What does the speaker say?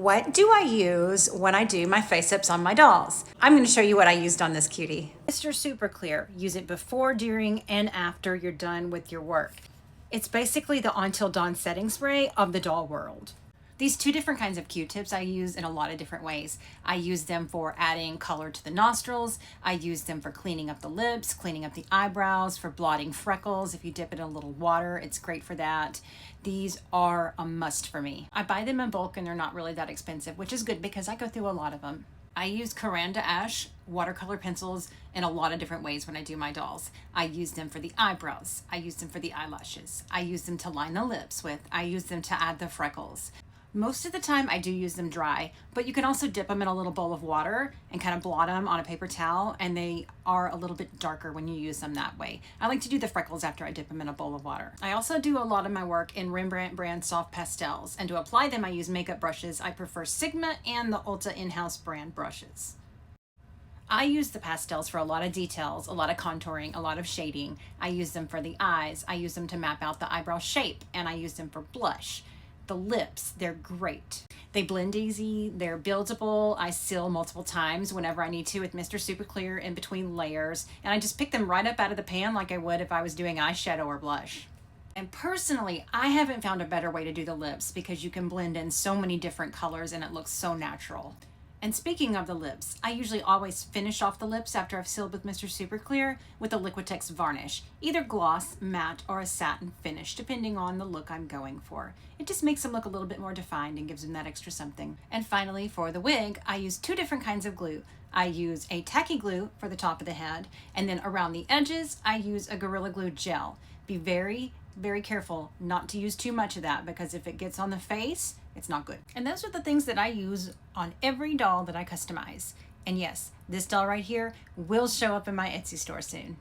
What do I use when I do my face-ups on my dolls? I'm going to show you what I used on this cutie. Mr. Super Clear. Use it before, during, and after you're done with your work. It's basically the Until Dawn setting spray of the doll world. These two different kinds of Q-tips I use in a lot of different ways. I use them for adding color to the nostrils. I use them for cleaning up the lips, cleaning up the eyebrows, for blotting freckles. If you dip it in a little water, it's great for that. These are a must for me. I buy them in bulk and they're not really that expensive, which is good because I go through a lot of them. I use Caran d'Ache watercolor pencils in a lot of different ways when I do my dolls. I use them for the eyebrows. I use them for the eyelashes. I use them to line the lips with. I use them to add the freckles. Most of the time I do use them dry, but you can also dip them in a little bowl of water and kind of blot them on a paper towel, and they are a little bit darker when you use them that way. I like to do the freckles after I dip them in a bowl of water. I also do a lot of my work in Rembrandt brand soft pastels, and to apply them I use makeup brushes. I prefer Sigma and the Ulta in-house brand brushes. I use the pastels for a lot of details, a lot of contouring, a lot of shading. I use them for the eyes. I use them to map out the eyebrow shape, and I use them for blush. The lips, they're great. They blend easy, they're buildable. I seal multiple times whenever I need to with Mr. Super Clear in between layers, and I just pick them right up out of the pan like I would if I was doing eyeshadow or blush. And personally, I haven't found a better way to do the lips because you can blend in so many different colors and it looks so natural. And speaking of the lips, I usually always finish off the lips after I've sealed with Mr. Super Clear with a Liquitex varnish, either gloss, matte, or a satin finish, depending on the look I'm going for. It just makes them look a little bit more defined and gives them that extra something. And finally, for the wig, I use two different kinds of glue. I use a tacky glue for the top of the head, and then around the edges, I use a Gorilla Glue gel. Be very careful not to use too much of that because if it gets on the face, it's not good. And those are the things that I use on every doll that I customize. And yes, this doll right here will show up in my Etsy store soon.